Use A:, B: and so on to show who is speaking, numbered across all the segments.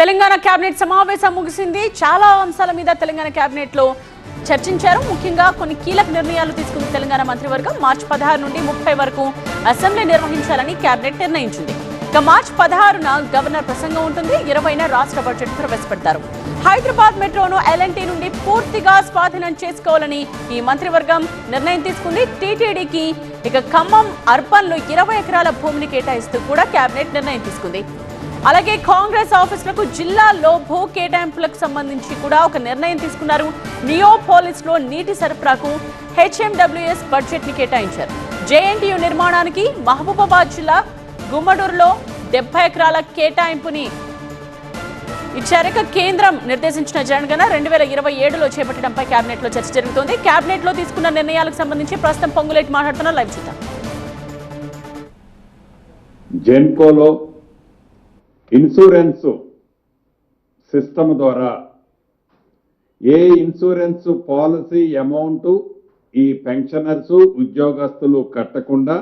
A: Telangana cabinet సమావేశం ముగిసింది. చాలా అంశాల మీద తెలంగాణ కేబినెట్ లో చర్చించారు. ముఖ్యంగా కొన్ని కీలక నిర్ణయాలు తీసుకుంది తెలంగాణ మంత్రివర్గం. మార్చి 16 నుండి 30 వరకు అసెంబ్లీ నిర్వహించాలని కేబినెట్ నిర్ణయించింది. ఇక మార్చి 16న గవర్నర్ ప్రసంగం ఉంటుంది. 20న రాష్ట్ర బడ్జెట్ ప్రవేశపెడతారు. హైదరాబాద్ మెట్రోను LNT నుండి పూర్తిగా స్వాధీనం చేసుకోవాలని ఈ మంత్రివర్గం నిర్ణయం తీసుకుంది. టీటీడీకి ఇక ఖమ్మం అర్బన్ లో 20 ఎకరాల భూమిని కేటాయిస్తూ కూడా కేబినెట్ నిర్ణయం తీసుకుంది. అలాగే కాంగ్రెస్ ఆఫీసులకు జిల్లాల్లో భూ కేటాయింపులకు సంబంధించి కూడా ఒక నిర్ణయం తీసుకున్నారు. నియోపోలిస్ లో నీటి సరఫరాకు HMWS బడ్జెట్ ని కేటాయించారు. JNTU నిర్మాణానికి మహబూబాబాద్ జిల్లా గుమ్మడూరులో 70 ఎకరాల కేటాయింపుని ఇచ్చారు. కేంద్రం నిర్దేశించిన జనగణన 2027లో చేపట్టడంపై కేబినెట్ లో చర్చ జరుగుతోంది. కేబినెట్ లో తీసుకున్న నిర్ణయాలకు సంబంధించి ప్రస్తుతం పొంగులేటి మాట్లాడుతున్న లైవ్ చూద్దాం.
B: జెన్కోలో ఇన్సూరెన్స్ సిస్టమ్ ద్వారా ఏ ఇన్సూరెన్స్ పాలసీ అమౌంట్ ఈ పెన్షనర్స్ ఉద్యోగస్తులు కట్టకుండా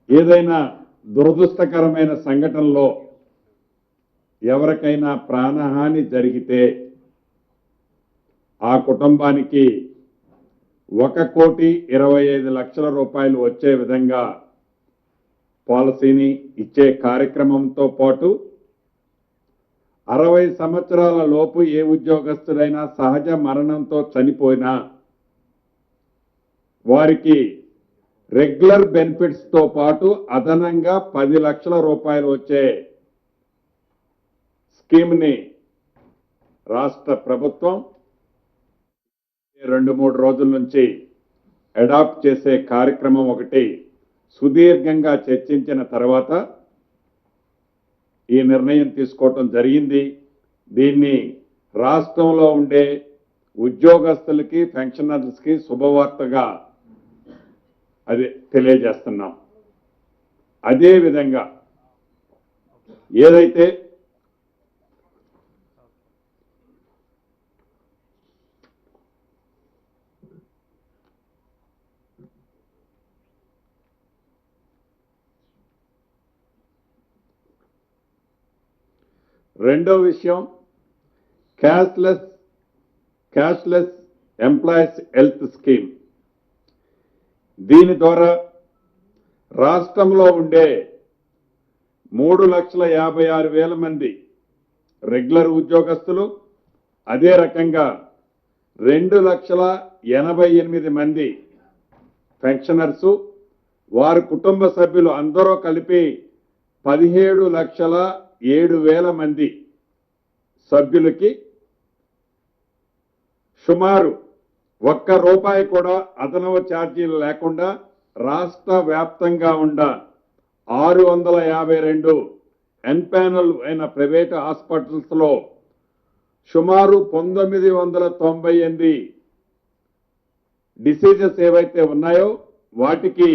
B: ఏదైనా దురదృష్టకరమైన సంఘటనలో ఎవరికైనా ప్రాణహాని జరిగితే ఆ కుటుంబానికి 1,25,00,000 రూపాయలు వచ్చే విధంగా పాలసీని ఇచ్చే కార్యక్రమంతో పాటు 60 సంవత్సరాల లోపు ఏ ఉద్యోగస్తుడైనా సహజ మరణంతో చనిపోయినా వారికి రెగ్యులర్ బెనిఫిట్స్ తో పాటు అదనంగా 10 లక్షల రూపాయలు వచ్చే స్కీమ్ ని రాష్ట్ర ప్రభుత్వం 2-3 రోజుల నుంచి అడాప్ట్ చేసే కార్యక్రమం ఒకటి సుదీర్ఘంగా చర్చించిన తర్వాత ఈ నిర్ణయం తీసుకోవటం జరిగింది. దీన్ని రాష్ట్రంలో ఉండే ఉద్యోగస్తులకి పెన్షనర్స్కి శుభవార్తగా అది తెలియజేస్తున్నాం. అదేవిధంగా ఏదైతే రెండో విషయం క్యాష్లెస్ ఎంప్లాయీస్ హెల్త్ స్కీమ్. దీని ద్వారా రాష్ట్రంలో ఉండే 3,56,000 మంది రెగ్యులర్ ఉద్యోగస్తులు, అదే రకంగా 2,88,000 మంది పెన్షనర్సు, వారి కుటుంబ సభ్యులు అందరూ కలిపి 17,07,000 మంది సభ్యులకి సుమారు ₹1 కూడా అదనపు ఛార్జీలు లేకుండా రాష్ట్ర వ్యాప్తంగా ఉన్న 652 ఎన్పానల్ అయిన ప్రైవేట్ హాస్పిటల్స్ లో సుమారు 998 డిసీజెస్ ఏవైతే ఉన్నాయో వాటికి